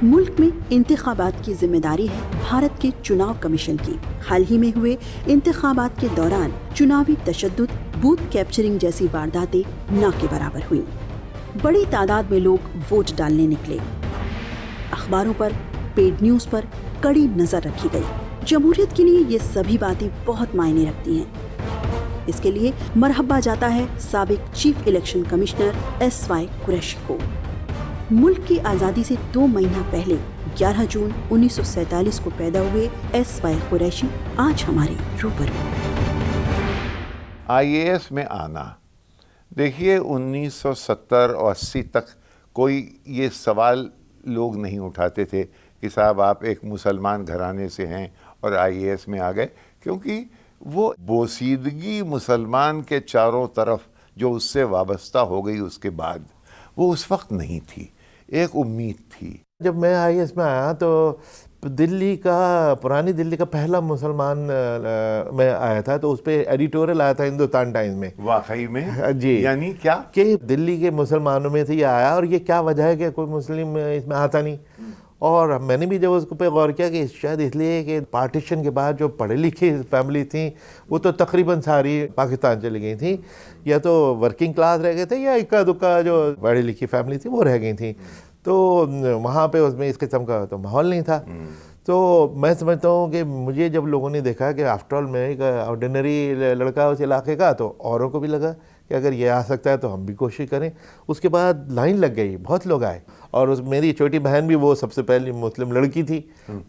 मुल्क में इंतखाबात की जिम्मेदारी है भारत के चुनाव कमीशन की। हाल ही में हुए इंतखाबात के दौरान चुनावी तशद्दुद, बूथ कैप्चरिंग जैसी वारदातें न के बराबर हुई। बड़ी तादाद में लोग वोट डालने निकले। अखबारों पर, पेड न्यूज पर कड़ी नजर रखी गई। जमहूरियत के लिए ये सभी बातें बहुत मायने रखती हैं। इसके लिए मरहबा जाता है साबिक chief election commissioner SY Qureshi को। मुल्क की आज़ादी से 2 महीना पहले 11 जून 1947 को पैदा हुए SY कुरैशी आज हमारे रूबरू। IAS में आना, देखिए 1970 और 80 तक कोई ये सवाल लोग नहीं उठाते थे कि साहब आप एक मुसलमान घराने से हैं और IAS में आ गए, क्योंकि वो बोसीदगी मुसलमान के चारों तरफ जो उससे वाबस्ता हो गई उसके बाद वो उस वक्त नहीं थी, एक उम्मीद थी। जब मैं IAS में आया तो पुरानी दिल्ली का पहला मुसलमान मैं आया था, तो उस पर एडिटोरियल आया था हिंदुस्तान टाइम्स में। वाकई में? जी। यानी क्या कि दिल्ली के मुसलमानों में से ये आया और ये क्या वजह है कि कोई मुस्लिम इसमें आता नहीं। और मैंने भी जब उसको पे गौर किया कि शायद इसलिए कि पार्टीशन के बाद जो पढ़े लिखी फैमिली थी वो तो तकरीबन सारी पाकिस्तान चली गई थी, या तो वर्किंग क्लास रह गए थे या इक्का दुक्का जो पढ़ी लिखी फैमिली थी वो रह गई थी। तो वहाँ पे उसमें इस किस्म का तो माहौल नहीं था। तो मैं समझता हूँ कि मुझे जब लोगों ने देखा कि आफ्टर ऑल मैं एक ऑर्डिनरी लड़का उस इलाके का, तो औरों को भी लगा कि अगर ये आ सकता है तो हम भी कोशिश करें। उसके बाद लाइन लग गई, बहुत लोग आए। और मेरी छोटी बहन भी, वो सबसे पहली मुस्लिम लड़की थी,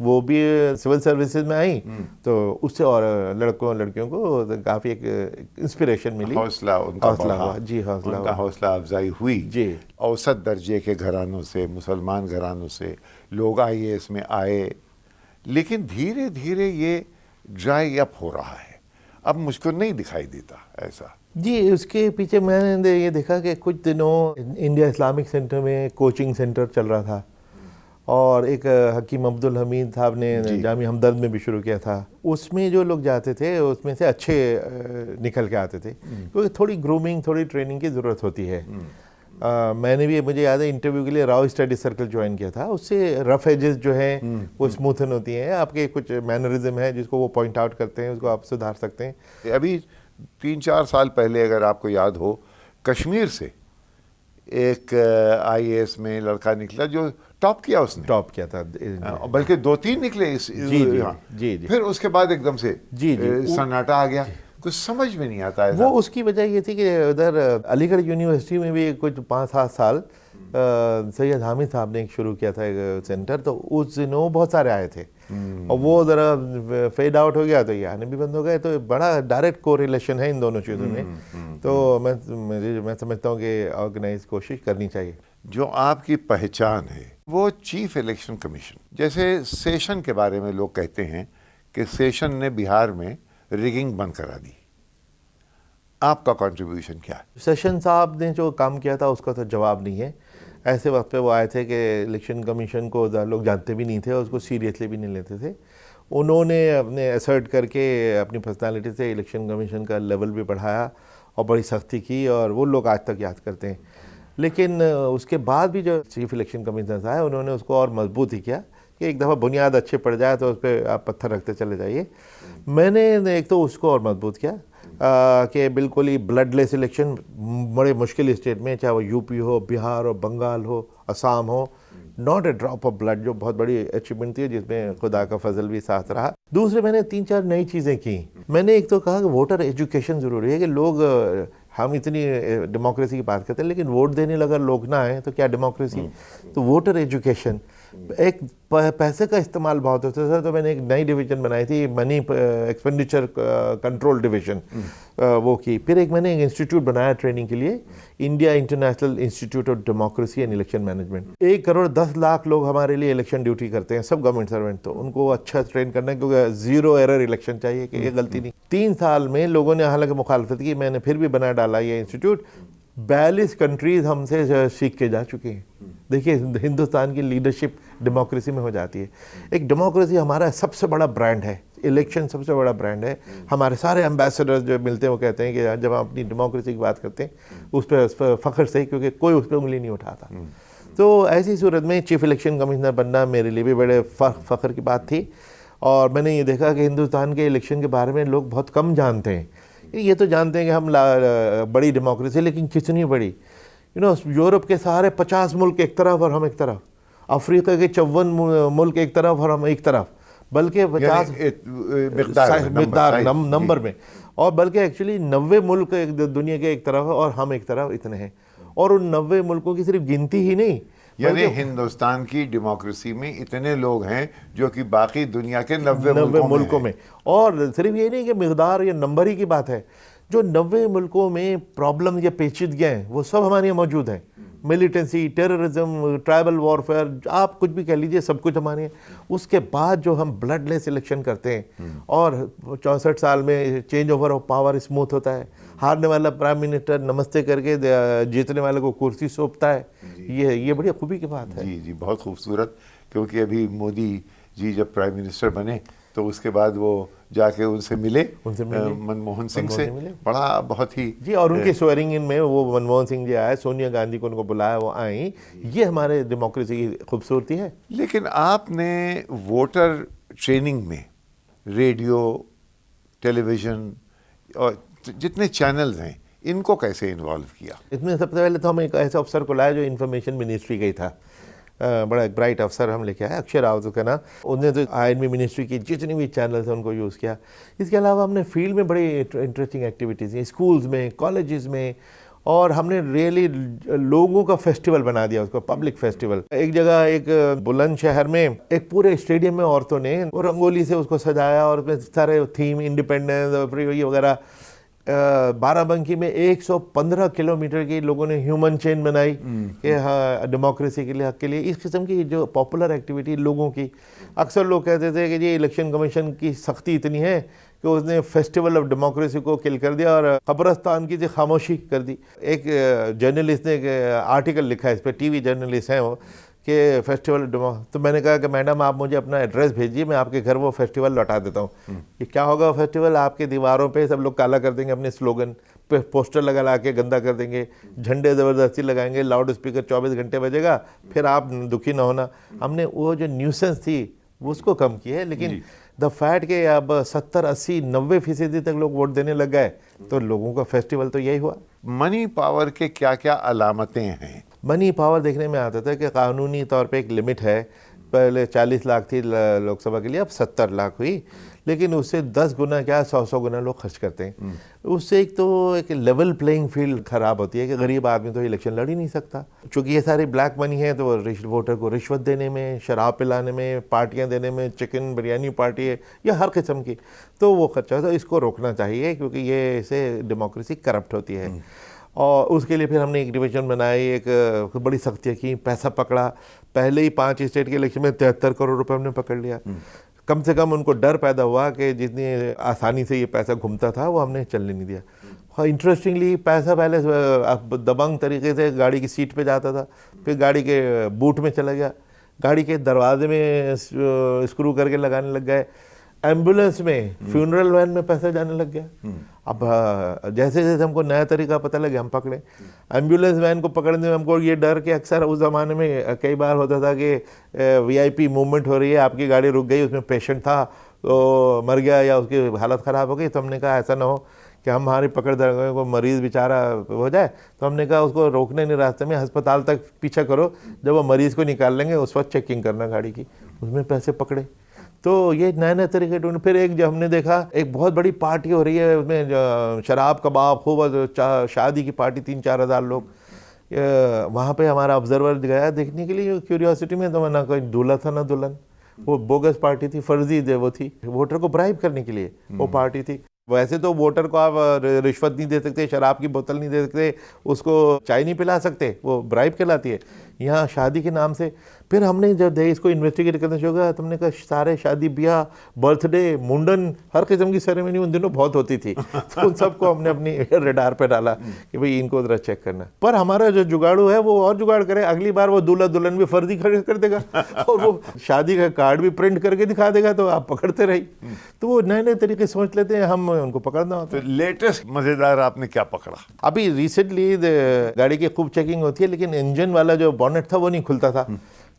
वो भी सिविल सर्विसेज में आई। तो उससे और लड़कियों को काफ़ी एक इंस्पिरेशन मिली, हौसला हुआ। जी, हौसला अफजाई हुई जी। औसत दर्जे के घरानों से, मुसलमान घरानों से लोग IAS में आए, लेकिन धीरे धीरे ये ड्राई अप हो रहा है। अब मुझको नहीं दिखाई देता ऐसा। जी, उसके पीछे मैंने ये देखा कि कुछ दिनों इंडिया इस्लामिक सेंटर में कोचिंग सेंटर चल रहा था, और एक हकीम अब्दुल हमीद साहब ने जामिया हमदर्द में भी शुरू किया था। उसमें जो लोग जाते थे उसमें से अच्छे निकल के आते थे, क्योंकि थोड़ी ग्रूमिंग, थोड़ी ट्रेनिंग की ज़रूरत होती है। मैंने भी, मुझे याद है, इंटरव्यू के लिए राव स्टडी सर्कल ज्वाइन किया था। उससे रफ एजेस जो हैं वो स्मूथन होती हैं, आपके कुछ मैनरिज्म है जिसको वो पॉइंट आउट करते हैं, उसको आप सुधार सकते हैं। अभी 3-4 साल पहले अगर आपको याद हो, कश्मीर से एक IAS में लड़का निकला जो टॉप किया था, बल्कि 2-3 निकले जी। फिर उसके बाद एकदम से सन्नाटा आ गया, कुछ समझ में नहीं आता है। वो उसकी वजह ये थी कि उधर अलीगढ़ यूनिवर्सिटी में भी कुछ 5-7 साल सैयद हामिद साहब ने एक शुरू किया था एक सेंटर, तो उस दिनों बहुत सारे आए थे और वो ज़रा फेड आउट हो गया तो ये आने भी बंद हो गए। तो बड़ा डायरेक्ट कोरिलेशन है इन दोनों चीज़ों में। तो मैं समझता हूँ कि ऑर्गेनाइज कोशिश करनी चाहिए। जो आपकी पहचान है वो चीफ इलेक्शन कमीशन, जैसे सेशन के बारे में लोग कहते हैं कि सेशन ने बिहार में रिगिंग बंद करा दी, आपका कंट्रीब्यूशन क्या है? सेशन साहब ने जो काम किया था उसका तो जवाब नहीं है। ऐसे वक्त पे वो आए थे कि इलेक्शन कमीशन को लोग जानते भी नहीं थे और उसको सीरियसली भी नहीं लेते थे। उन्होंने अपने असर्ट करके अपनी पर्सनालिटी से इलेक्शन कमीशन का लेवल भी बढ़ाया और बड़ी सख्ती की, और वो लोग आज तक याद करते हैं। लेकिन उसके बाद भी जो चीफ इलेक्शन कमीशन आए उन्होंने उसको और मजबूत ही किया कि एक दफ़ा बुनियाद अच्छे पड़ जाए तो उस पर आप पत्थर रखते चले जाइए। मैंने एक तो उसको और मजबूत किया कि बिल्कुल ही ब्लडलेस इलेक्शन बड़े मुश्किल स्टेट में, चाहे वो यूपी हो, बिहार हो, बंगाल हो, असम हो, not a drop of blood, जो बहुत बड़ी अचीवमेंट थी जिसमें खुदा का फजल भी साथ रहा। दूसरे, मैंने 3-4 नई चीज़ें की। मैंने एक तो कहा कि वोटर एजुकेशन ज़रूरी है, कि लोग, हम इतनी डेमोक्रेसी की बात करते हैं लेकिन वोट देने लगा लोग ना आए तो क्या डेमोक्रेसी? तो वोटर एजुकेशन, एक पैसे का इस्तेमाल बहुत होता था, तो मैंने एक नई डिवीज़न बनाई थी, मनी एक्सपेंडिचर कंट्रोल डिवीज़न, वो की। फिर मैंने एक इंस्टीट्यूट बनाया ट्रेनिंग के लिए, India international institute of democracy and election management. 1,10,00,000 लोग हमारे लिए इलेक्शन ड्यूटी करते हैं, सब गवर्नमेंट सर्वेंट, तो उनको अच्छा ट्रेन करना है, क्योंकि 0 एरर इलेक्शन चाहिए, कि ये गलती नहीं। 3 साल में लोगों ने हालांकि मुखालफत की, मैंने फिर भी बना डाला ये इंस्टीट्यूट। 42 कंट्रीज़ हमसे सीख के जा चुकी हैं। देखिए, हिंदुस्तान की लीडरशिप डेमोक्रेसी में हो जाती है। एक डेमोक्रेसी हमारा सबसे बड़ा ब्रांड है, इलेक्शन सबसे बड़ा ब्रांड है। हमारे सारे एम्बेसडर्स जो मिलते हैं वो कहते हैं कि जब हम अपनी डेमोक्रेसी की बात करते हैं उस पर फ़ख्र से, क्योंकि कोई उस पर उंगली नहीं उठाता। तो ऐसी सूरत में चीफ इलेक्शन कमिश्नर बनना मेरे लिए भी बड़े फ़ख्र की बात थी। और मैंने ये देखा कि हिंदुस्तान के इलेक्शन के बारे में लोग बहुत कम जानते हैं। ये तो जानते हैं कि हम बड़ी डेमोक्रेसी, लेकिन कितनी बड़ी। यूरोप के सारे 50 मुल्क एक तरफ और हम एक तरफ, अफ्रीका के 54 मुल्क एक तरफ और हम एक तरफ, बल्कि 50 मिकदार नंबर में, और बल्कि एक्चुअली 90 मुल्क दुनिया के एक तरफ और हम एक तरफ, इतने हैं। और उन 90 मुल्कों की सिर्फ गिनती ही नहीं, यानी हिंदुस्तान की डेमोक्रेसी में इतने लोग हैं जो कि बाकी दुनिया के 90 मुल्कों में। और सिर्फ ये नहीं कि मिकदार या नंबर ही की बात है, जो 90 मुल्कों में प्रॉब्लम या पेचीदगियाँ हैं वो सब हमारे यहाँ मौजूद हैं। मिलिटेंसी, टेररिज्म, ट्राइबल वॉरफेयर, आप कुछ भी कह लीजिए, सब कुछ हमारे यहाँ। उसके बाद जो हम ब्लडलेस इलेक्शन करते हैं और 64 साल में change over of power smooth होता है, हारने वाला प्राइम मिनिस्टर नमस्ते करके जीतने वाले को कुर्सी सौंपता है, ये बड़ी खूबी की बात है। जी जी, बहुत खूबसूरत। क्योंकि अभी मोदी जी जब प्राइम मिनिस्टर बने तो उसके बाद वो जाके उनसे मिले मनमोहन सिंह से, बड़ा बहुत ही जी। और उनके स्वेरिंग इन में वो मनमोहन सिंह जी आए, सोनिया गांधी को उनको बुलाया, वो आई। ये हमारे डेमोक्रेसी की खूबसूरती है। लेकिन आपने वोटर ट्रेनिंग में रेडियो, टेलीविज़न और जितने चैनल्स हैं इनको कैसे इन्वॉल्व किया? इसमें सबसे पहले तो हम एक ऐसे अफसर को लाए जो इन्फॉर्मेशन मिनिस्ट्री का ही था। बड़ा एक ब्राइट अफसर हम लेके आए, अक्षय राव का ना। उन्होंने तो आईएनबी मिनिस्ट्री की जितनी भी चैनल्स हैं उनको यूज़ किया। इसके अलावा हमने फील्ड में बड़ी इंटरेस्टिंग एक्टिविटीज़ हैं, स्कूल्स में, कॉलेजेस में, और हमने रियली लोगों का फेस्टिवल बना दिया उसको, पब्लिक फेस्टिवल। एक जगह एक बुलंदशहर में एक पूरे स्टेडियम में औरतों ने वो रंगोली से उसको सजाया और उसमें सारे थीम इंडिपेंडेंस और वगैरह। बाराबंकी में 115 किलोमीटर की लोगों ने ह्यूमन चेन बनाई कि हाँ डेमोक्रेसी के लिए, हक के लिए। इस किस्म की जो पॉपुलर एक्टिविटी लोगों की, अक्सर लोग कहते थे कि ये इलेक्शन कमीशन की सख्ती इतनी है कि उसने फेस्टिवल ऑफ डेमोक्रेसी को किल कर दिया और कब्रस्तान की खामोशी कर दी। एक जर्नलिस्ट ने एक आर्टिकल लिखा है इस पर, टीवी जर्नलिस्ट हैं वो, कि फेस्टिवल तो मैंने कहा कि मैडम आप मुझे अपना एड्रेस भेजिए, मैं आपके घर वो फेस्टिवल लौटा देता हूँ। कि क्या होगा वो फेस्टिवल, आपके दीवारों पे सब लोग काला कर देंगे, अपने स्लोगन पे पोस्टर लगा के गंदा कर देंगे, झंडे ज़बरदस्ती लगाएंगे, लाउड स्पीकर 24 घंटे बजेगा, फिर आप दुखी ना होना। हमने वो जो न्यूसेंस थी उसको कम की है। लेकिन द फैक्ट कि अब 70, 80, 90% तक लोग वोट देने लग गए, तो लोगों का फेस्टिवल तो यही हुआ। मनी पावर के क्या क्या अलामतें हैं? मनी पावर देखने में आता था कि कानूनी तौर पे एक लिमिट है। पहले 40 लाख थी लोकसभा के लिए, अब 70 लाख हुई। लेकिन उससे 10 गुना क्या 100 गुना लोग खर्च करते हैं। उससे एक तो एक लेवल प्लेइंग फील्ड ख़राब होती है कि गरीब आदमी तो इलेक्शन लड़ ही नहीं सकता। चूँकि ये सारी ब्लैक मनी है तो वोटर को रिश्वत देने में, शराब पिलाने में, पार्टियाँ देने में, चिकन बिरयानी पार्टी है या हर किस्म की, तो वो खर्चा तो इसको रोकना चाहिए, क्योंकि ये इससे डेमोक्रेसी करप्ट होती है। और उसके लिए फिर हमने एक डिवीज़न बनाई, एक बड़ी सख्तियाँ की, पैसा पकड़ा। पहले ही 5 स्टेट के इलेक्शन में 73 करोड़ रुपए हमने पकड़ लिया। कम से कम उनको डर पैदा हुआ कि जितनी आसानी से ये पैसा घूमता था वो हमने चलने नहीं दिया। हाँ, इंटरेस्टिंगली पैसा पहले दबंग तरीके से गाड़ी की सीट पे जाता था, फिर गाड़ी के बूट में चला गया, गाड़ी के दरवाजे में स्क्रू करके लगाने लग गए, एम्बुलेंस में, फ्यूनरल वैन में पैसा जाने लग गया। अब जैसे जैसे हमको नया तरीका पता लगे हम पकड़े। एम्बुलेंस वैन को पकड़ने में हमको ये डर कि अक्सर उस ज़माने में कई बार होता था कि वीआईपी मूवमेंट हो रही है, आपकी गाड़ी रुक गई, उसमें पेशेंट था तो मर गया या उसकी हालत ख़राब हो गई, तो हमने कहा ऐसा ना हो कि हमारी पकड़ दर को मरीज़ बेचारा हो जाए। तो हमने कहा उसको रोकने नहीं, रास्ते में अस्पताल तक पीछा करो, जब वो मरीज़ को निकाल लेंगे उस वक्त चेकिंग करना गाड़ी की। उसमें पैसे पकड़े। तो ये नए नए तरीके ढूंढे। फिर एक जब हमने देखा एक बहुत बड़ी पार्टी हो रही है, उसमें शराब कबाब खूब, शादी की पार्टी, 3-4 हज़ार लोग। वहाँ पे हमारा ऑब्जर्वर गया देखने के लिए क्यूरियोसिटी में, तो ना कोई दूल्हा था ना दुल्हन, वो बोगस पार्टी थी, फर्जी वो थी, वोटर को ब्राइब करने के लिए वो पार्टी थी। वैसे तो वोटर को आप रिश्वत नहीं दे सकते, शराब की बोतल नहीं दे सकते, उसको चाय नहीं पिला सकते, वो ब्राइब कहलाती है। यहाँ शादी के नाम से फिर हमने जब इसको इन्वेस्टिगेट करना शुरू किया, तुमने कहा सारे शादी ब्याह, बर्थडे, मुंडन, हर किस्म की सेरेमनी उन दिनों बहुत होती थी। तो उन सबको हमने अपनी रडार पे डाला कि भाई इनको जरा चेक करना। पर हमारा जो जुगाड़ू है वो और जुगाड़ करे, अगली बार वो दूल्हा दुल्हन भी फर्जी कर देगा और वो शादी का कार्ड भी प्रिंट करके दिखा देगा, तो आप पकड़ते रही। तो वो नए नए तरीके सोच लेते हैं, हम उनको पकड़ना होता है। तो लेटेस्ट मज़ेदार आपने क्या पकड़ा? अभी रिसेंटली गाड़ी की खूब चेकिंग होती है, लेकिन इंजन वाला जो बॉनेट था वो नहीं खुलता था।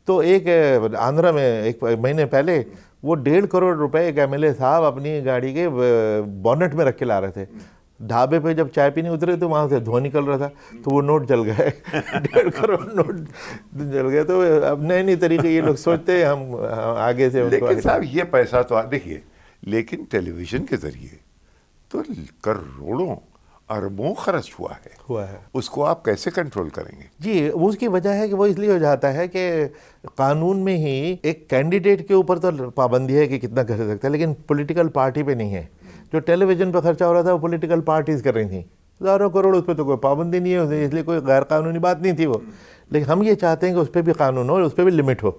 तो एक आंध्रा में एक महीने पहले वो 1.5 करोड़ रुपए एक एमएलए साहब अपनी गाड़ी के बॉनेट में रख के ला रहे थे। ढाबे पे जब चाय पीने उतरे तो वहाँ से धुआं निकल रहा था, तो वो नोट जल गए 1.5 करोड़ नोट जल गए। तो अब नए नए तरीके ये लोग सोचते हैं, हम आगे से उनको लेकिन साहब ये पैसा तो देखिए, लेकिन टेलीविजन के जरिए तो करोड़ों अरबों खर्च हुआ है, उसको आप कैसे कंट्रोल करेंगे? जी, उसकी वजह है कि वो इसलिए हो जाता है कि कानून में ही एक कैंडिडेट के ऊपर तो पाबंदी है कि कितना कर सकता है, लेकिन पॉलिटिकल पार्टी पे नहीं है। जो टेलीविजन पर खर्चा हो रहा था वो पॉलिटिकल पार्टीज कर रही थी, हज़ारों करोड़, उस पर तो कोई पाबंदी नहीं है, इसलिए कोई गैर कानूनी बात नहीं थी वो। लेकिन हम ये चाहते हैं कि उस पर भी कानून हो, उस पर भी लिमिट हो।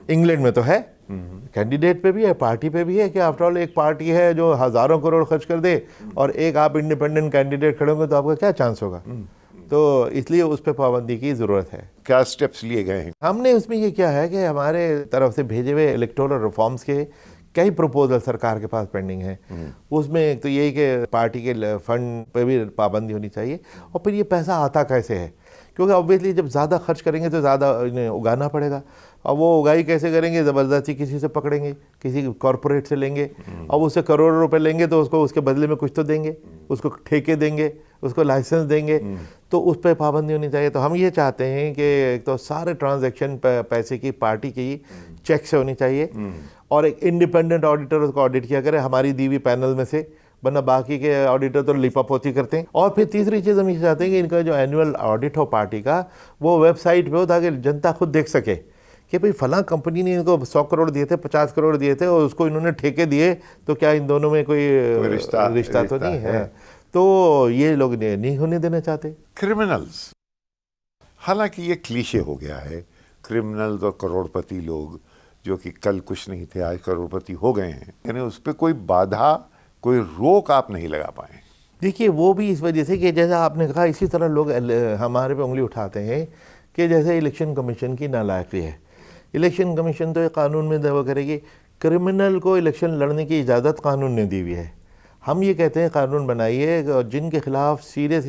इंग्लैंड में तो है, कैंडिडेट पे भी है, पार्टी पे भी है कि आफ्टर ऑल एक पार्टी है जो हज़ारों करोड़ खर्च कर दे और एक आप इंडिपेंडेंट कैंडिडेट खड़े होंगे तो आपका क्या चांस होगा। तो इसलिए उस पर पाबंदी की ज़रूरत है। क्या स्टेप्स लिए गए हैं? हमने उसमें ये किया है कि हमारे तरफ से भेजे हुए इलेक्टोरल रिफॉर्म्स के कई प्रपोजल सरकार के पास पेंडिंग है। उसमें एक तो यही कि पार्टी के फंड पे भी पाबंदी होनी चाहिए, और फिर ये पैसा आता कैसे है, क्योंकि ऑब्वियसली जब ज़्यादा खर्च करेंगे तो ज़्यादा इन्हें उगाना पड़ेगा। अब वो उगाई कैसे करेंगे? ज़बरदस्ती किसी से पकड़ेंगे, किसी कॉरपोरेट से लेंगे, अब उससे करोड़ों रुपए लेंगे तो उसको उसके बदले में कुछ तो देंगे, उसको ठेके देंगे, उसको लाइसेंस देंगे, तो उस पर पाबंदी होनी चाहिए। तो हम ये चाहते हैं कि एक तो सारे ट्रांजैक्शन पैसे की पार्टी की चेक से होनी चाहिए, और एक इंडिपेंडेंट ऑडिटर उसको ऑडिट किया करे हमारी दी हुई पैनल में से, वरना बाकी के ऑडिटर तो लिपापोती करते हैं। और फिर तीसरी चीज़ हम ये चाहते हैं कि इनका जो एनुअल ऑडिट हो पार्टी का, वो वेबसाइट पे हो, ताकि जनता खुद देख सके कि भाई फलां कंपनी ने इनको 100 करोड़ दिए थे, 50 करोड़ दिए थे, और उसको इन्होंने ठेके दिए, तो क्या इन दोनों में कोई रिश्ता तो नहीं है। तो ये लोग नहीं होने देना चाहते। क्रिमिनल्स, हालांकि ये क्लीशे हो गया है, क्रिमिनल्स और करोड़पति लोग जो कि कल कुछ नहीं थे आज करोड़पति हो गए हैं, यानी उस पर कोई बाधा, कोई रोक आप नहीं लगा पाए। देखिए, वो भी इस वजह से कि जैसा आपने कहा, इसी तरह लोग हमारे पे उंगली उठाते हैं कि जैसे इलेक्शन कमीशन की नालायकी है। इलेक्शन कमीशन तो ये कानून में दावा करेगी, क्रिमिनल को इलेक्शन लड़ने की इजाज़त कानून ने दी हुई है। हम ये कहते हैं कानून बनाइए और जिनके खिलाफ सीरियस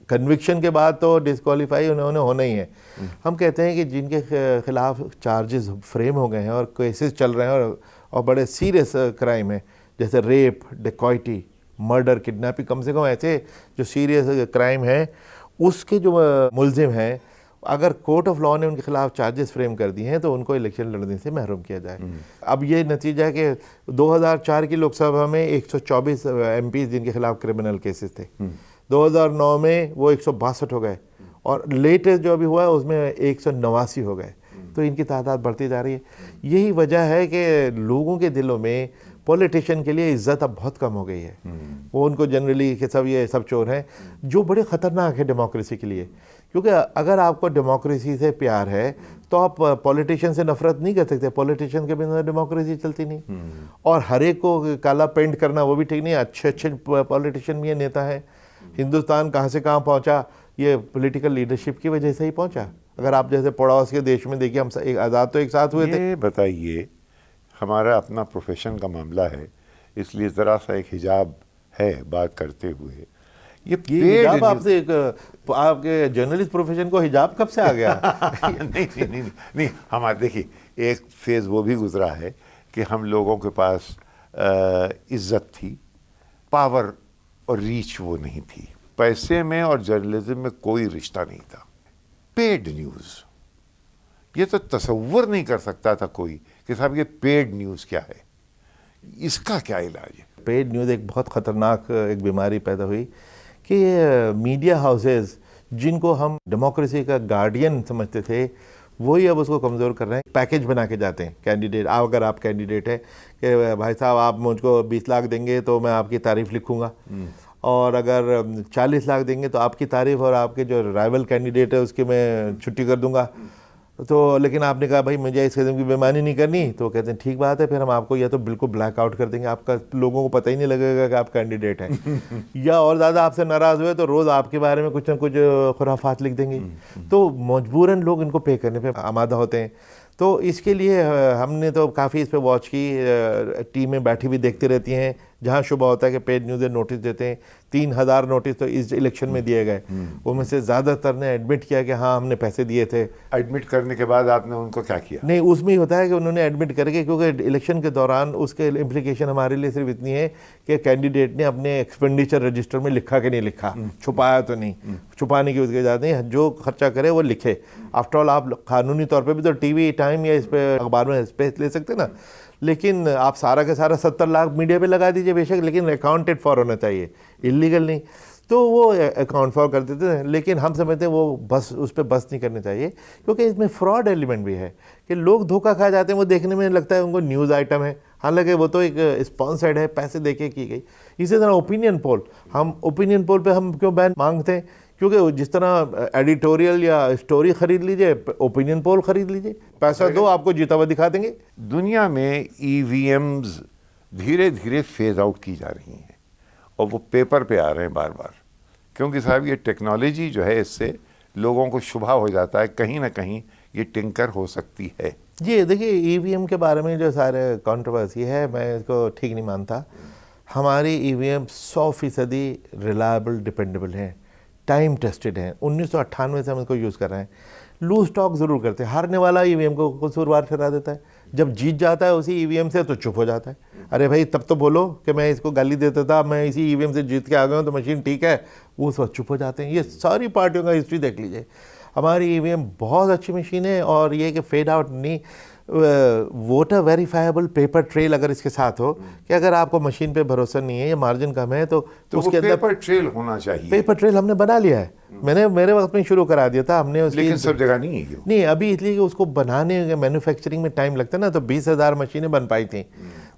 कन्विक्शन के बाद तो डिस्क्वालीफाई उन्होंने होना ही है। हम कहते हैं कि जिनके खिलाफ चार्जेस फ्रेम हो गए हैं और केसेस चल रहे हैं और बड़े सीरियस क्राइम है, जैसे रेप, डिकॉइटी, मर्डर, किडनैपिंग, कम से कम ऐसे जो सीरियस क्राइम है, उसके जो मुलजिम हैं, अगर कोर्ट ऑफ लॉ ने उनके खिलाफ चार्जेस फ्रेम कर दिए हैं तो उनको इलेक्शन लड़ने से महरूम किया जाए। अब ये नतीजा है कि 2004 की लोकसभा में 124 एमपीज जिनके खिलाफ क्रिमिनल केसेस थे, 2009 में वो 162 हो गए, और लेटेस्ट जो अभी हुआ है उसमें 189 हो गए। तो इनकी तादाद बढ़ती जा रही है। यही वजह है कि लोगों के दिलों में पॉलिटिशियन के लिए इज्जत अब बहुत कम हो गई है। वो उनको जनरली कि सब ये सब चोर हैं, जो बड़े ख़तरनाक है डेमोक्रेसी के लिए। क्योंकि अगर आपको डेमोक्रेसी से प्यार है तो आप पॉलिटिशियन से नफरत नहीं कर सकते। पॉलिटिशियन के बिना डेमोक्रेसी चलती नहीं। और हर एक को काला पेंट करना वो भी ठीक नहीं। अच्छे अच्छे पॉलिटिशियन भी नेता हैं। हिंदुस्तान कहाँ से कहाँ पहुँचा, ये पॉलिटिकल लीडरशिप की वजह से ही पहुँचा। अगर आप जैसे पड़ोस के देश में देखिए, हम एक आज़ाद तो एक साथ हुए थे। बताइए, हमारा अपना प्रोफेशन का मामला है, इसलिए ज़रा सा एक हिजाब है बात करते हुए। ये हिजाब आपसे आपके जर्नलिस्ट प्रोफेशन को हिजाब कब से आ गया? नहीं, हमारे देखिए एक फेज़ वो भी गुजरा है कि हम लोगों के पास इज्जत थी, पावर और रीच वो नहीं थी। पैसे में और जर्नलिज्म में कोई रिश्ता नहीं था। पेड न्यूज़, ये तो तसव्वुर नहीं कर सकता था कोई कि साहब ये पेड न्यूज़ क्या है, इसका क्या इलाज है। पेड न्यूज़ एक बहुत ख़तरनाक एक बीमारी पैदा हुई कि मीडिया हाउसेस जिनको हम डेमोक्रेसी का गार्डियन समझते थे, वही अब उसको कमज़ोर कर रहे हैं। पैकेज बना के जाते हैं कैंडिडेट। अगर आप कैंडिडेट है कि भाई साहब आप मुझको 20 लाख देंगे तो मैं आपकी तारीफ़ लिखूँगा, और अगर 40 लाख देंगे तो आपकी तारीफ़ और आपके जो राइवल कैंडिडेट है उसकी मैं छुट्टी कर दूंगा। तो लेकिन आपने कहा भाई मुझे इस किस्म की बेईमानी नहीं करनी, तो कहते हैं ठीक बात है, फिर हम आपको या तो बिल्कुल ब्लैक आउट कर देंगे, आपका लोगों को पता ही नहीं लगेगा कि आप कैंडिडेट हैं या और ज़्यादा आपसे नाराज़ हुए तो रोज़ आपके बारे में कुछ ना कुछ खुराफात लिख देंगे। तो मजबूरन लोग इनको पे करने पे आमादा होते हैं। तो इसके लिए हमने तो काफ़ी इस पे वॉच की, टीमें बैठी हुई देखती रहती हैं, जहाँ शुबा होता है कि पेड न्यूज़ नोटिस देते हैं। 3000 नोटिस तो इस इलेक्शन में दिए गए, उनमें से ज़्यादातर ने एडमिट किया कि हाँ हमने पैसे दिए थे। एडमिट करने के बाद आपने उनको क्या किया? नहीं, उसमें ही होता है कि उन्होंने एडमिट करके, क्योंकि इलेक्शन के दौरान उसके इम्प्लीकेशन हमारे लिए सिर्फ इतनी है कि कैंडिडेट ने अपने एक्सपेंडिचर रजिस्टर में लिखा कि नहीं लिखा, छुपाया तो नहीं, छुपाने की उसकी इजाज़त नहीं, जो खर्चा करे वो लिखे। आफ्टर ऑल आप कानूनी तौर पर भी तो टीवी टाइम या इस पर अखबार में स्पेस ले सकते ना, लेकिन आप सारा का सारा 70 लाख मीडिया पे लगा दीजिए बेशक, लेकिन अकाउंटेड फॉर होना चाहिए, इलीगल नहीं। तो वो अकाउंट फॉर कर देते हैं, लेकिन हम समझते हैं वो बस उस पर बस नहीं करनी चाहिए, क्योंकि इसमें फ्रॉड एलिमेंट भी है कि लोग धोखा खा जाते हैं। वो देखने में लगता है उनको न्यूज़ आइटम है, हालांकि वो तो एक स्पॉन्सर्ड है, पैसे देके की गई। इसी तरह ओपिनियन पोल, हम ओपिनियन पोल पे हम क्यों बैन मांगते हैं? क्योंकि जिस तरह एडिटोरियल या स्टोरी खरीद लीजिए, ओपिनियन पोल खरीद लीजिए, पैसा दो आपको जीता हुआ दिखा देंगे। दुनिया में ईवीएम्स धीरे धीरे फेज आउट की जा रही हैं और वो पेपर पे आ रहे हैं बार बार, क्योंकि साहब ये टेक्नोलॉजी जो है इससे लोगों को शुबा हो जाता है कहीं ना कहीं ये टिंकर हो सकती है। जी देखिए, ईवीएम के बारे में जो सारे कंट्रोवर्सी है, मैं इसको ठीक नहीं मानता। हमारी ईवीएम 100% रिलायबल, डिपेंडेबल है, टाइम टेस्टेड है। 1998 से हम इसको यूज़ कर रहे हैं। लूज टॉक ज़रूर करते हैं, हारने वाला ईवीएम को कसूरवार ठहरा देता है, जब जीत जाता है उसी ईवीएम से तो चुप हो जाता है। अरे भाई तब तो बोलो कि मैं इसको गाली देता था, मैं इसी ईवीएम से जीत के आ गया हूँ तो मशीन ठीक है, वो उस वक्त चुप हो जाते हैं। ये सारी पार्टियों का हिस्ट्री देख लीजिए। हमारी ईवीएम बहुत अच्छी मशीन है, और ये कि फेड आउट नहीं, वोटर वेरीफाइबल पेपर ट्रेल अगर इसके साथ हो, कि अगर आपको मशीन पे भरोसा नहीं है या मार्जिन कम है तो उसके अंदर पेपर ट्रेल होना चाहिए। पेपर ट्रेल हमने बना लिया है, मैंने मेरे वक्त में शुरू करा दिया था हमने उसकी, लेकिन सब जगह नहीं है नहीं अभी, इसलिए कि उसको बनाने मैन्युफैक्चरिंग में टाइम लगता है ना। तो 20,000 मशीनें बन पाई थी,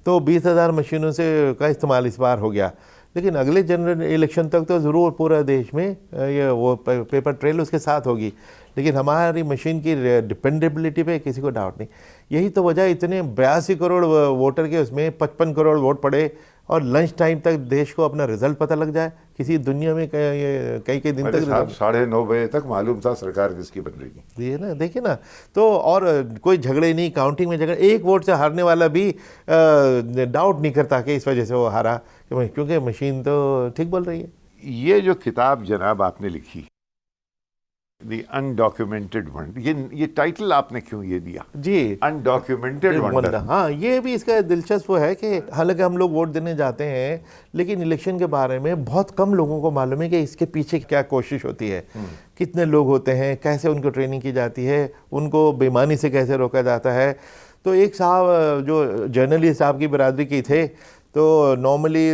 तो 20,000 मशीनों से का इस्तेमाल इस बार हो गया। लेकिन अगले जनरल इलेक्शन तक तो ज़रूर पूरा देश में ये वो पेपर ट्रेल उसके साथ होगी। लेकिन हमारी मशीन की डिपेंडेबिलिटी पे किसी को डाउट नहीं। यही तो वजह, इतने 82 करोड़ वोटर के उसमें 55 करोड़ वोट पड़े, और लंच टाइम तक देश को अपना रिजल्ट पता लग जाए। किसी दुनिया में कई दिन तक 9:30 बजे तक मालूम था सरकार किसकी बन रही है। ये ना देखिए ना, तो और कोई झगड़े नहीं, काउंटिंग में झगड़े, एक वोट से हारने वाला भी डाउट नहीं करता कि इस वजह से वो हारा, क्योंकि मशीन तो ठीक बोल रही है। ये जो किताब जनाब आपने लिखी, द अनडॉक्यूमेंटेड वंडर, ये टाइटल आपने क्यों ये दिया जी, अनडॉक्यूमेंटेड वंडर? हाँ, ये भी इसका दिलचस्प है कि हालांकि हम लोग वोट देने जाते हैं, लेकिन इलेक्शन के बारे में बहुत कम लोगों को मालूम है कि इसके पीछे क्या कोशिश होती है, कितने लोग होते हैं, कैसे उनको ट्रेनिंग की जाती है, उनको बेईमानी से कैसे रोका जाता है। तो एक साहब जो जर्नलिस्ट आपकी बिरादरी की थे, तो नॉर्मली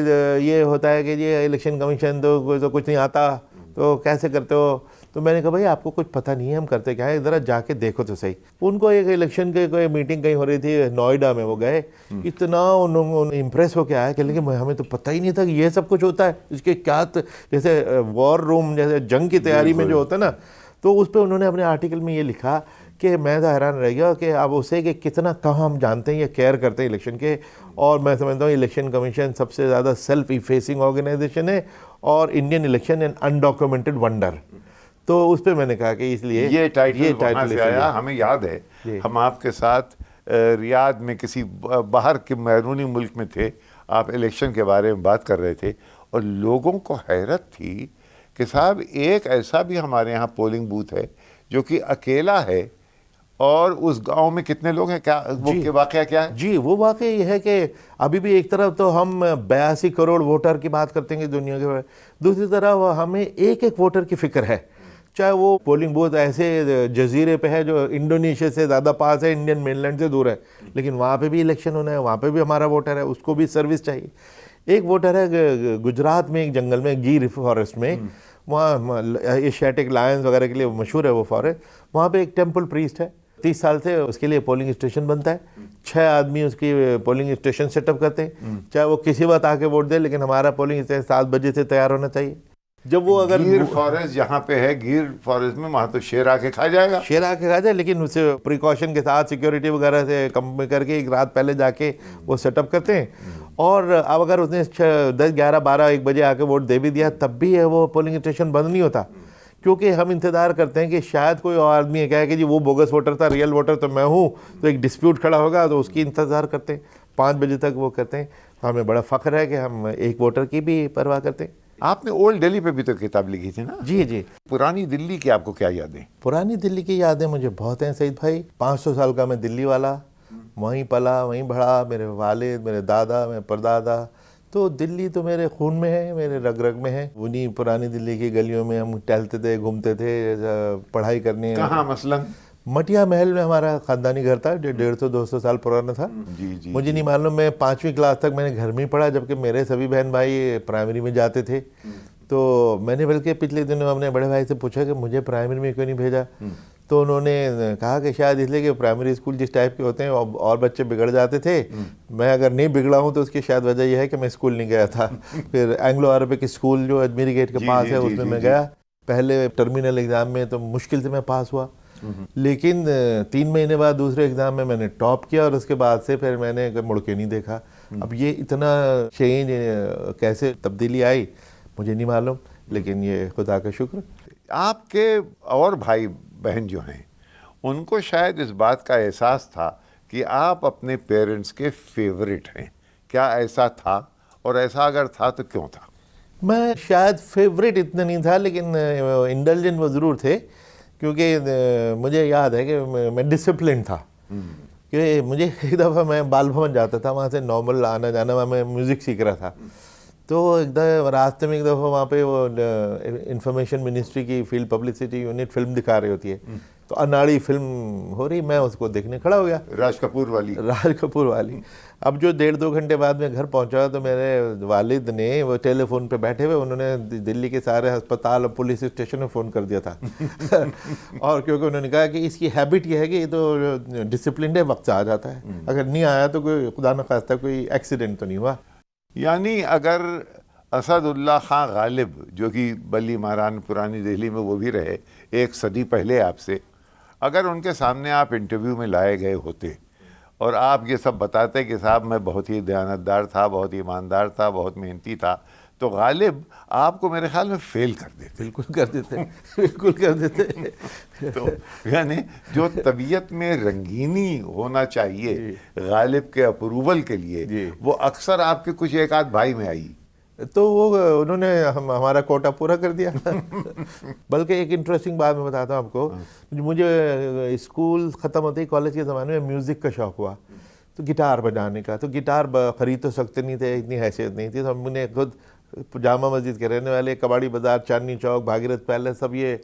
ये होता है कि ये इलेक्शन कमीशन तो कुछ नहीं आता, तो कैसे करते हो? तो मैंने कहा भाई आपको कुछ पता नहीं है हम करते क्या है, ज़रा जाके देखो तो सही। उनको एक इलेक्शन के कोई मीटिंग कहीं हो रही थी नोएडा में, वो गए, इतना उन्होंने इम्प्रेस होकर आया कि लेकिन हमें तो पता ही नहीं था कि ये सब कुछ होता है, इसके क्या जैसे वॉर रूम, जैसे जंग की तैयारी में जो होता है ना, तो उस पर उन्होंने अपने आर्टिकल में ये लिखा कि मैं तो हैरान रह गया कि अब उसे कि कितना कम हम जानते हैं या केयर करते हैं इलेक्शन के। और मैं समझता हूँ इलेक्शन कमीशन सबसे ज़्यादा सेल्फ इफेसिंग ऑर्गेनाइजेशन है, और Indian election an undocumented wonder. तो उस पर मैंने कहा कि इसलिए ये टाइटल से आया। हमें याद है हम आपके साथ रियाद में किसी बाहर के बैरूनी मुल्क में थे, आप इलेक्शन के बारे में बात कर रहे थे, और लोगों को हैरत थी कि साहब एक ऐसा भी हमारे यहाँ पोलिंग बूथ है जो कि अकेला है, और उस गांव में कितने लोग हैं, क्या वो वाकया क्या है? जी, वो वाकया ये है कि अभी भी एक तरफ तो हम 82 करोड़ वोटर की बात करते हैं दुनिया के, दूसरी तरफ हमें एक एक वोटर की फिक्र है। चाहे वो पोलिंग बूथ ऐसे जजीरे पे है जो इंडोनेशिया से ज़्यादा पास है, इंडियन मेनलैंड से दूर है, लेकिन वहाँ पे भी इलेक्शन होना है, वहाँ पे भी हमारा वोटर है, उसको भी सर्विस चाहिए। एक वोटर है गुजरात में, एक जंगल में, गिर फॉरेस्ट में, वहाँ एशियाटिक लायंस वगैरह के लिए मशहूर है वो फॉरेस्ट। वहाँ पे एक टेम्पल प्रीस्ट है, 30 साल से उसके लिए पोलिंग स्टेशन बनता है, 6 आदमी उसकी पोलिंग स्टेशन सेटअप करते हैं, चाहे वो किसी वक्त आके वोट दे, लेकिन हमारा पोलिंग स्टेशन 7 बजे से तैयार होना चाहिए। जब वो अगर गिर फॉरेस्ट जहाँ पे है, गिर फॉरेस्ट में, वहाँ तो शेर आके खा जाएगा, शेर आके खा जाए, लेकिन उसे प्रिकॉशन के साथ सिक्योरिटी वगैरह से कम करके एक रात पहले जाके वो सेटअप करते हैं। और अब अगर उसने 10, 11, 12, 1 बजे आके वोट दे भी दिया, तब भी है वो पोलिंग स्टेशन बंद नहीं होता, क्योंकि हम इंतज़ार करते हैं कि शायद कोई और आदमी ये कहे कि जी वो बोगस वोटर था, रियल वोटर तो मैं हूँ, तो एक डिस्प्यूट खड़ा होगा, तो उसकी इंतज़ार करते हैं। 5 बजे तक वो करते हैं। तो हमें बड़ा फ़ख्र है कि हम एक वोटर की भी परवाह करते हैं। आपने ओल्ड दिल्ली पे भी तो किताब लिखी थी ना? जी जी। पुरानी दिल्ली की आपको क्या यादें? पुरानी दिल्ली की यादें मुझे बहुत हैं सईद भाई। 500 साल का मैं दिल्ली वाला, वहीं पला, वहीं बढ़ा, मेरे वालिद, मेरे दादा, मेरे परदादा, तो दिल्ली तो मेरे खून में है, मेरे रग रग में है। उन्हीं पुरानी दिल्ली की गलियों में हम टहलते थे, घूमते थे, पढ़ाई करने। कहाँ मसलन? मटिया महल में हमारा ख़ानदानी घर था, 150-200 साल पुराना था। जी जी। मुझे नहीं मालूम, मैं 5वीं क्लास तक मैंने घर में ही पढ़ा, जबकि मेरे सभी बहन भाई प्राइमरी में जाते थे। तो मैंने बल्कि पिछले दिनों अपने बड़े भाई से पूछा कि मुझे प्राइमरी में क्यों नहीं भेजा, तो उन्होंने कहा कि शायद इसलिए कि प्राइमरी स्कूल जिस टाइप के होते हैं और बच्चे बिगड़ जाते थे। मैं अगर नहीं बिगड़ा हूँ तो उसकी शायद वजह यह है कि मैं स्कूल नहीं गया था। फिर एंग्लो अरबिक स्कूल जो अजमेरी गेट के पास है, उसमें मैं गया। पहले टर्मिनल एग्ज़ाम में तो मुश्किल से मैं पास हुआ, लेकिन 3 महीने बाद दूसरे एग्ज़ाम में मैंने टॉप किया, और उसके बाद से फिर मैंने मुड़ के नहीं देखा। अब ये इतना चेंज कैसे तब्दीली आई मुझे नहीं मालूम, लेकिन ये खुदा का शुक्र। आपके और भाई बहन जो हैं उनको शायद इस बात का एहसास था कि आप अपने पेरेंट्स के फेवरेट हैं। क्या ऐसा था? और ऐसा अगर था तो क्यों था? मैं शायद फेवरेट इतना नहीं था, लेकिन इंडल्जेंट वो ज़रूर थे, क्योंकि मुझे याद है कि मैं डिसिप्लिन था। कि मुझे एक दफ़ा मैं बाल भवन जाता था, वहाँ से नॉर्मल आना जाना, मैं म्यूज़िक सीख रहा था। तो एक दफ़ा रास्ते में एक दफ़ा वहाँ पे वो इंफॉर्मेशन मिनिस्ट्री की फील्ड पब्लिसिटी यूनिट फिल्म दिखा रही होती है, तो अनाड़ी फिल्म हो रही, मैं उसको देखने खड़ा हो गया। राज कपूर वाली? राज कपूर वाली। अब जो 1.5-2 घंटे बाद मैं घर पहुंचा तो मेरे वालिद ने वो टेलीफोन पे बैठे हुए, उन्होंने दिल्ली के सारे अस्पताल और पुलिस स्टेशन में फ़ोन कर दिया था। और क्योंकि उन्होंने कहा कि इसकी हैबिट ये है कि ये तो डिसिप्लिन है, वक्त से आ जाता है, अगर नहीं आया तो कोई खुदा न खास्ता कोई एक्सीडेंट तो नहीं हुआ। यानी अगर असदुल्ला खां गालिब, जो कि बली महारान पुरानी दिल्ली में वो भी रहे 1 सदी पहले आपसे, अगर उनके सामने आप इंटरव्यू में लाए गए होते और आप ये सब बताते कि साहब मैं बहुत ही दयानतदार था, बहुत ही ईमानदार था, बहुत मेहनती था, तो गालिब आपको मेरे ख्याल में फेल कर देते। बिल्कुल कर देते, बिल्कुल कर देते। तो यानी जो तबीयत में रंगीनी होना चाहिए गालिब के अप्रूवल के लिए, वो अक्सर आपके कुछ एक आध भाई में आई। तो वो उन्होंने हमारा कोटा पूरा कर दिया। बल्कि एक इंटरेस्टिंग बात मैं बताता हूँ आपको, मुझे स्कूल ख़त्म होते ही कॉलेज के ज़माने में म्यूज़िक का शौक़ हुआ, तो गिटार बजाने का। तो गिटार ख़रीद तो सकते नहीं थे, इतनी हैसियत नहीं थी, तो हमने खुद जामा मस्जिद के रहने वाले, कबाड़ी बाज़ार, चांदनी चौक, भागीरथ पैलेस, सब ये,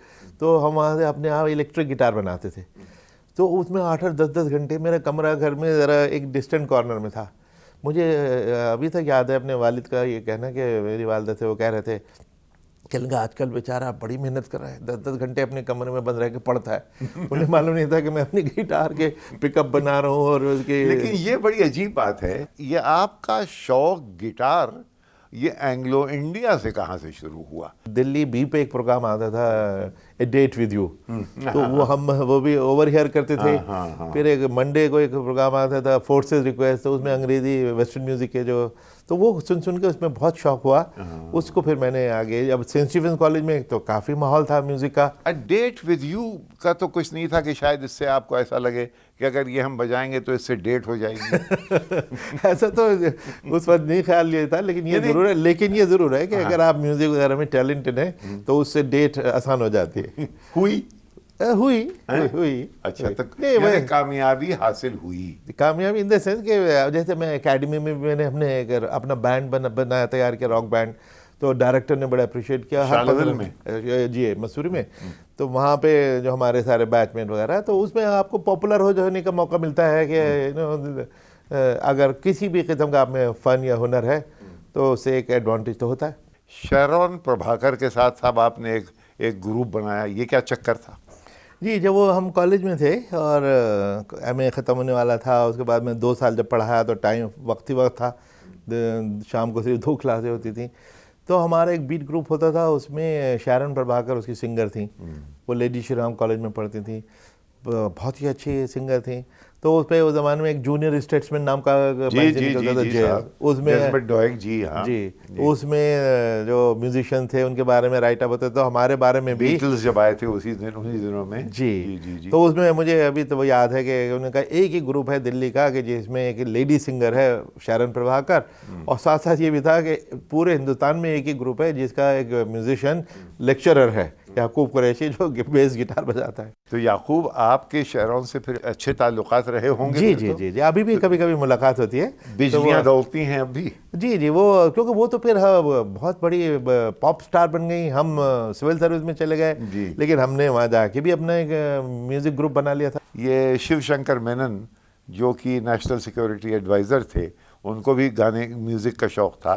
तो हम वहाँ से अपने आप इलेक्ट्रिक गिटार बनाते थे। तो उसमें 8-8, 10-10 घंटे, मेरा कमरा घर में ज़रा एक डिस्टेंट कॉर्नर में था। मुझे अभी तक याद है अपने वालिद का ये कहना कि मेरी वालिदा थे, वो कह रहे थे कि लगा आजकल बेचारा बड़ी मेहनत कर रहा है, 10-10 घंटे अपने कमरे में बंद रह के पढ़ता है। उन्हें मालूम नहीं था कि मैं अपनी गिटार के पिकअप बना रहा हूँ और उसके। लेकिन ये बड़ी अजीब बात है, ये आपका शौक गिटार ये एंग्लो इंडिया से कहाँ से शुरू हुआ? दिल्ली बी पे एक प्रोग्राम आता था, ए डेट विद यू, तो वो भी ओवर हियर करते थे। फिर एक मंडे को एक प्रोग्राम आता था, फोर्सेस रिक्वेस्ट, तो उसमें अंग्रेजी वेस्टर्न म्यूजिक के जो, तो वो सुन सुन के उसमें बहुत शौक हुआ। उसको फिर मैंने आगे, अब सेंट स्टीफेंस कॉलेज में तो काफ़ी माहौल था म्यूज़िक का। अ डेट विद यू का तो कुछ नहीं था कि शायद इससे आपको ऐसा लगे कि अगर ये हम बजाएंगे तो इससे डेट हो जाएगी? ऐसा तो उस वक्त नहीं ख्याल ये था, लेकिन ये ज़रूर है कि अगर आप म्यूज़िक वगैरह में टैलेंटेड हैं तो उससे डेट आसान हो जाती है। हुई? हुई। अच्छा, तक यानी कामयाबी हासिल हुई? कामयाबी इन द सेंस कि जैसे मैं एकेडमी में भी मैंने अपना बैंड बनाया, तैयार किया, रॉक बैंड, तो डायरेक्टर ने बड़ा अप्रिशिएट किया। शालदल में? जी, मसूरी में। तो वहाँ पे जो हमारे सारे बैचमेट वगैरह, तो उसमें आपको पॉपुलर होने का मौका मिलता है कि अगर किसी भी किस्म का आप में फ़न या हुनर है तो उससे एक एडवांटेज तो होता है। शरवण प्रभाकर के साथ साहब आपने एक ग्रुप बनाया, ये क्या चक्कर था? जी, जब वो हम कॉलेज में थे और एमए ख़त्म होने वाला था, उसके बाद में 2 साल जब पढ़ाया तो टाइम वक्त ही वक्त था, शाम को सिर्फ 2 क्लासें होती थी। तो हमारा एक बीट ग्रुप होता था, उसमें शरण प्रभाकर उसकी सिंगर थी, वो लेडी श्री राम कॉलेज में पढ़ती थी। बहुत ही अच्छी सिंगर थी। तो उस पे उस ज़माने में एक जूनियर स्टेट्समैन नाम का जी मैगज़ीन जी निकलता था, जी जैज़। साहब, उसमें जज़्बत डोएक जी, हाँ जी, उसमें जो म्यूजिशियन थे उनके बारे में राइट अप होते, तो हमारे बारे में भी बीटल्स जब आए थे उसी दिनों में। जी जी जी जी। तो उसमें मुझे अभी तो वो याद है कि उन्होंने कहा एक ही ग्रुप है दिल्ली का कि जिसमें एक लेडी सिंगर है शरण प्रभाकर, और साथ साथ ये भी था कि पूरे हिंदुस्तान में एक ही ग्रुप है जिसका एक म्यूजिशियन लेक्चरर है, याकूब कुरैशी, जो बेस गिटार बजाता है। तो याकूब आपके शहरों से फिर अच्छे ताल्लुकात रहे होंगे जी फिर जी तो? जी जी, अभी भी कभी कभी मुलाकात होती है। बिजलियां दौड़ती हैं अब भी? जी जी, वो क्योंकि वो तो फिर बहुत बड़ी पॉप स्टार बन गई, हम सिविल सर्विस में चले गए, जी। लेकिन हमने वहाँ जाके भी अपना एक म्यूजिक ग्रुप बना लिया था। ये शिव शंकर मेनन जो कि नेशनल सिक्योरिटी एडवाइज़र थे, उनको भी गाने म्यूज़िक का शौक़ था।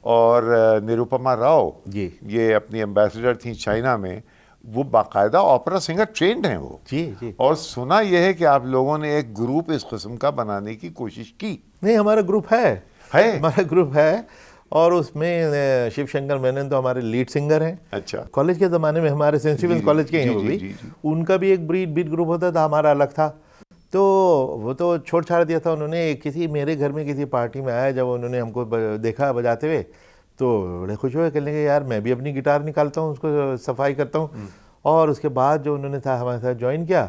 और निरुपमा राव जी ये अपनी एम्बेसडर थी चाइना में, वो बाकायदा ओपेरा सिंगर ट्रेंड हैं वो। जी जी। और सुना यह है कि आप लोगों ने एक ग्रुप इस किस्म का बनाने की कोशिश की नहीं, हमारा ग्रुप है हमारा ग्रुप है, और उसमें शिव शंकर मेनन तो हमारे लीड सिंगर हैं। अच्छा। कॉलेज के ज़माने में हमारे सेंट स्टीफेंस कॉलेज के हैं वो भी, उनका भी एक बीट ग्रुप होता था, हमारा अलग था। तो वो तो छोड़ छाड़ दिया था उन्होंने। किसी मेरे घर में किसी पार्टी में आया, जब उन्होंने हमको देखा बजाते हुए तो बड़े खुश हुए, कहने लगे यार मैं भी अपनी गिटार निकालता हूँ, उसको सफाई करता हूँ। और उसके बाद जो उन्होंने था हमारे साथ ज्वाइन किया,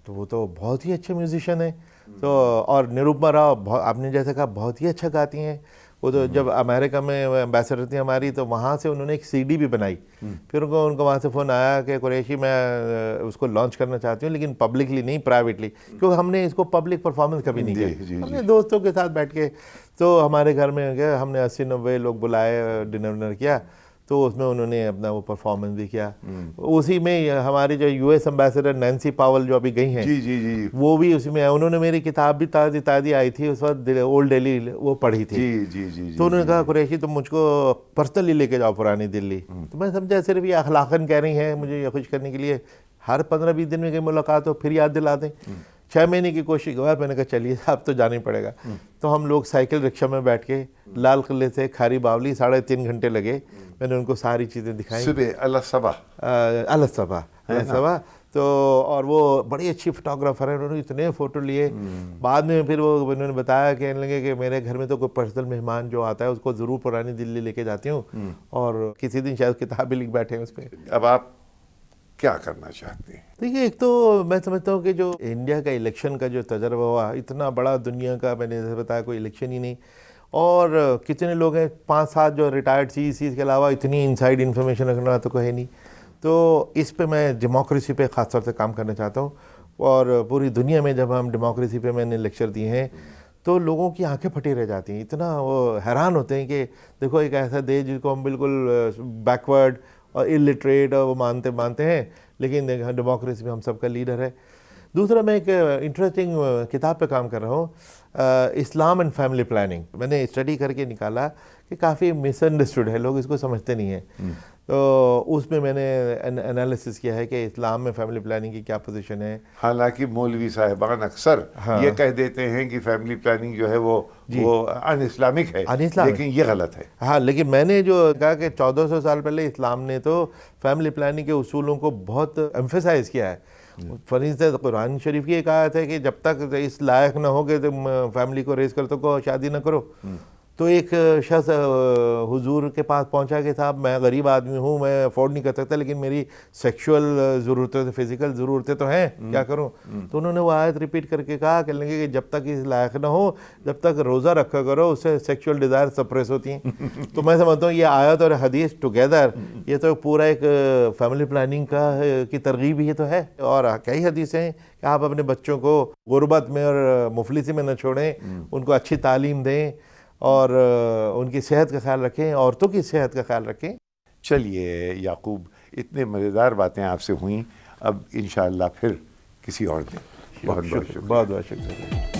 तो वो तो बहुत ही अच्छे म्यूजिशियन हैं। तो और निरुपमा राव आपने जैसे कहा बहुत ही अच्छा गाती हैं। वो तो जब अमेरिका में एम्बेसडर थी हमारी, तो वहाँ से उन्होंने एक सीडी भी बनाई। फिर उनको वहाँ से फ़ोन आया कि कुरैशी मैं उसको लॉन्च करना चाहती हूँ, लेकिन पब्लिकली नहीं, प्राइवेटली, क्योंकि हमने इसको पब्लिक परफॉर्मेंस कभी नहीं किया। हमने दोस्तों के साथ बैठ के, तो हमारे घर में गए, हमने 80-90 लोग बुलाए, डिनर विनर किया, तो उसमें उन्होंने अपना वो परफॉर्मेंस भी किया। उसी में हमारी जो यूएस एम्बेसडर नैन्सी पावल जो अभी गई हैं, जी जी जी, वो भी उसी में, उन्होंने मेरी किताब भी ताज़ी आई थी उस वक्त, ओल्ड दिल्ली, वो पढ़ी थी। जी जी जी। तो उन्होंने कहा कुरैशी तुम मुझको पर्सनली लेके जाओ पुरानी दिल्ली। तो मैं समझा सिर्फ ये अखलाकन कह रही हैं मुझे ये खुश करने के लिए, हर 15-20 दिन में कहीं मुलाकात हो फिर याद दिला दें। 6 महीने की कोशिश के बाद मैंने कहा चलिए अब तो जाना ही पड़ेगा। तो हम लोग साइकिल रिक्शा में बैठ के लाल किले से खारी बावली 3.5 घंटे लगे। मैंने उनको सारी चीज़ें दिखाई, सुबह अलसबा। तो और वो बड़ी अच्छी फोटोग्राफर है, उन्होंने इतने फ़ोटो लिए। बाद में फिर वो उन्होंने बताया, कहने लगे कि मेरे घर में तो कोई पर्सनल मेहमान जो आता है उसको ज़रूर पुरानी दिल्ली लेके जाती हूँ, और किसी दिन शायद किताब भी लिख बैठे हैं उस पर। अब आप क्या करना चाहते हैं? देखिए, एक तो मैं समझता हूँ कि जो इंडिया का इलेक्शन का जो तजर्बा हुआ, इतना बड़ा दुनिया का, मैंने जैसे बताया कोई इलेक्शन ही नहीं, और कितने लोग हैं 5-7 जो रिटायर्ड CECs के अलावा इतनी इनसाइड इन्फॉर्मेशन रखना तो कोई नहीं। तो इस पे मैं डेमोक्रेसी पे ख़ास तौर से काम करना चाहता हूँ। और पूरी दुनिया में जब हम डेमोक्रेसी पे मैंने लेक्चर दिए हैं, तो लोगों की आंखें फटी रह जाती हैं, इतना वो हैरान होते हैं कि देखो एक ऐसा देश जिसको हम बिल्कुल बैकवर्ड और इलिटरेट और वो मानते हैं, लेकिन डेमोक्रेसी में हम सबका लीडर है। दूसरा, मैं एक इंटरेस्टिंग किताब पे काम कर रहा हूँ, इस्लाम एंड फैमिली प्लानिंग। मैंने स्टडी करके निकाला कि काफ़ी मिसअंडरस्टूड है, लोग इसको समझते नहीं हैं। तो उसमें मैंने एनालिसिस किया है कि इस्लाम में फैमिली प्लानिंग की क्या पोजीशन है। हालांकि मौलवी साहिबान अक्सर ये कह देते हैं कि फैमिली प्लानिंग जो है वो अन इस्लामिक है, लेकिन ये गलत है। हाँ, लेकिन मैंने जो कहा कि 1400 साल पहले इस्लाम ने तो फैमिली प्लानिंग के उसूलों को बहुत एम्फेसाइज किया है। फॉर इंस्टेंस कुरान शरीफ की एक आयत है कि जब तक इस लायक ना हो कि तुम फैमिली को रेस कर सको, शादी ना करो। तो एक शख्स हुजूर के पास पहुंचा कि साहब मैं गरीब आदमी हूँ, मैं अफोर्ड नहीं कर सकता, लेकिन मेरी सेक्सुअल ज़रूरतें, फिज़िकल ज़रूरतें तो हैं, क्या करूँ? तो उन्होंने वो आयत रिपीट करके कहा, कहने लगे कि जब तक इस लायक ना हो, जब तक रोज़ा रखा करो, उससे सेक्सुअल डिज़ायर सप्रेस होती हैं। तो मैं समझता हूँ ये आयत और हदीस टुगेदर, ये तो पूरा एक फैमिली प्लानिंग का की तरगीब ये तो है। और कई हदीसें हैं कि आप अपने बच्चों को गुर्बत में और मुफलिसी में न छोड़ें, उनको अच्छी तालीम दें और उनकी सेहत का ख्याल रखें, औरतों की सेहत का ख्याल रखें। चलिए याकूब, इतने मज़ेदार बातें आपसे हुई, अब इंशाअल्लाह फिर किसी और दिन। बहुत बहुत शुक्रिया।